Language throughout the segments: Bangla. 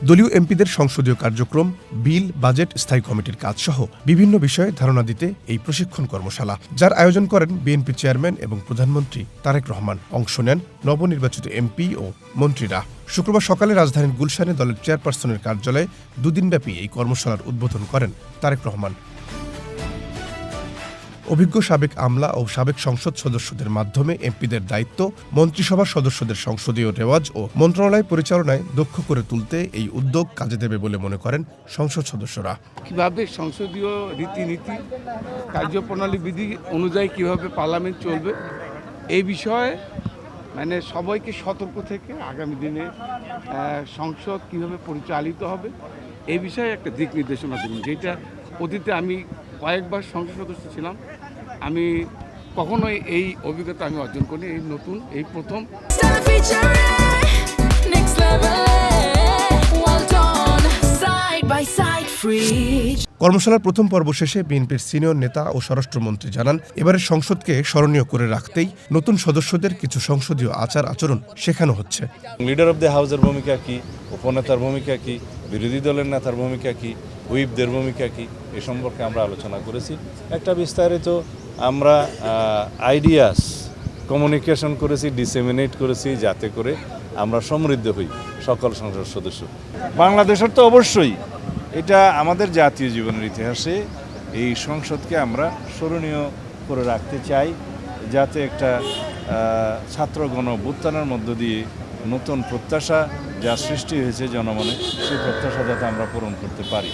দলীয় এমপিদের সংসদীয় কার্যক্রম, বিল, বাজেট, স্থায়ী কমিটির কাজ সহ বিভিন্ন বিষয়ে ধারণা দিতে এই প্রশিক্ষণ কর্মশালা, যার আয়োজন করেন বিএনপি চেয়ারম্যান এবং প্রধানমন্ত্রী তারেক রহমান। অংশ নেন নবনির্বাচিত এমপি ও মন্ত্রীরা। শুক্রবার সকালে রাজধানীর গুলশানে দলের চেয়ারপারসনের কার্যালয়ে দুদিনব্যাপী এই কর্মশালার উদ্বোধন করেন তারেক রহমান। অভিজ্ঞ সাবেক আমলা ও সাবেক সংসদ সদস্যদের মাধ্যমে এমপিদের দায়িত্ব, মন্ত্রিসভার সদস্যদের সংসদীয় রেওয়াজ ও মন্ত্রণালয় পরিচালনায় দক্ষ করে তুলতে এই উদ্যোগ কাজে দেবে বলে মনে করেন সংসদ সদস্যরা। কিভাবে সংসদীয় রীতিনীতি, কার্যপ্রণালী বিধি অনুযায়ী কিভাবে পার্লামেন্ট চলবে, এই বিষয়ে সবাইকে সতর্ক থেকে আগামী দিনে সংসদ কিভাবে পরিচালিত হবে এই বিষয়ে একটা দিক নির্দেশনা দিন, যেটা অতীতে আমি কয়েকবার সংসদ সদস্য ছিলাম, আমি কখনোই এই অভিজ্ঞতা আমি অর্জন করিনি। এই নতুন, এই প্রথম। কর্মশালার প্রথম পর্ব শেষে বিএনপির সিনিয়র নেতা ও স্বরাষ্ট্রমন্ত্রী জানান, এবারের সংসদকে স্মরণীয় করে রাখতেই নতুন সদস্যদের কিছু সংসদীয় আচার আচরণ শেখানো হচ্ছে। লিডার অব দ্য হাউসের ভূমিকা কি, উপনেতার ভূমিকা কি, বিরোধী দলের নেতার ভূমিকা কি, হুইপদের ভূমিকা কি, এ সম্পর্কে আমরা আলোচনা করেছি। একটা বিস্তারিত আমরা আইডিয়াস কমিউনিকেশন করেছি, ডিসেমিনেট করেছি, যাতে করে আমরা সমৃদ্ধ হই সকল সংসদ সদস্য। বাংলাদেশের তো অবশ্যই এটা আমাদের জাতীয় জীবনের ইতিহাসে এই সংসদকে আমরা স্মরণীয় করে রাখতে চাই, যাতে একটা ছাত্রগণ অভ্যুত্থানের মধ্য দিয়ে নতুন প্রত্যাশা যা সৃষ্টি হয়েছে জনমনে, সেই প্রত্যাশা যাতে আমরা পূরণ করতে পারি।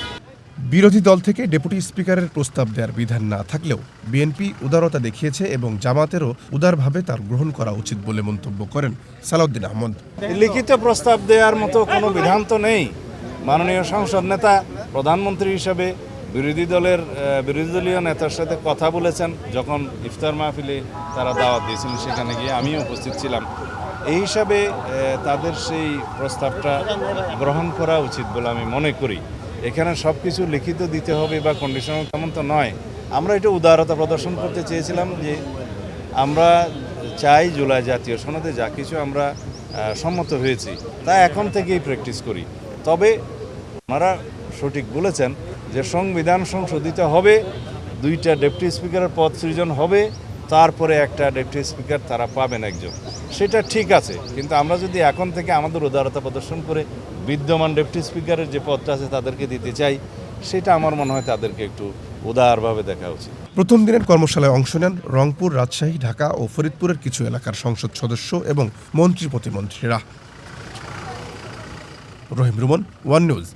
বিরোধী দল থেকে ডেপুটি স্পিকারের প্রস্তাব দেওয়ার বিধান না থাকলেও বিএনপি উদারতা দেখিয়েছে এবং জামাতেরও উদারভাবে তার গ্রহণ করা উচিত বলে মন্তব্য করেন সালাউদ্দিন আহমদ। লিখিত প্রস্তাব দেওয়ার মতো কোনো বিধান তো নেই। মাননীয় সংসদ নেতা প্রধানমন্ত্রী হিসেবে বিরোধী দলীয় নেতার সাথে কথা বলেছেন, যখন ইফতার মাহফিলে তারা দাওয়াত দিয়েছিলেন, সেখানে গিয়ে আমিও উপস্থিত ছিলাম। এই হিসাবে তাদের সেই প্রস্তাবটা গ্রহণ করা উচিত বলে আমি মনে করি। এখানে সব কিছু লিখিত দিতে হবে বা কন্ডিশনাল তেমন তো নয়। আমরা এটা উদারতা প্রদর্শন করতে চেয়েছিলাম যে আমরা চাই জুলাই জাতীয় সনদে যা কিছু আমরা সম্মত হয়েছি তা এখন থেকেই প্র্যাকটিস করি। তবে ওনারা সঠিক বলেছেন যে সংবিধান সংশোধিত হবে, 2টা ডেপুটি স্পিকারের পদ সৃজন হবে, তারপরে একটা ডেপুটি স্পিকার তারা পাবেন একজন। সেটা ঠিক আছে, কিন্তু আমরা যদি এখন থেকে আমাদের উদারতা প্রদর্শন করে বিদ্যমান ডেপুটি স্পিকারের যে পদটা আছে তাদেরকে দিতে চাই, সেটা আমার মনে হয় তাদেরকে একটু উদারভাবে দেখা উচিত। প্রথম দিনের কর্মশালায় অংশ নেন রংপুর, রাজশাহী, ঢাকা ও ফরিদপুরের কিছু এলাকার সংসদ সদস্য এবং মন্ত্রী প্রতিমন্ত্রীরা। রহিম রুমন, ওয়ান নিউজ।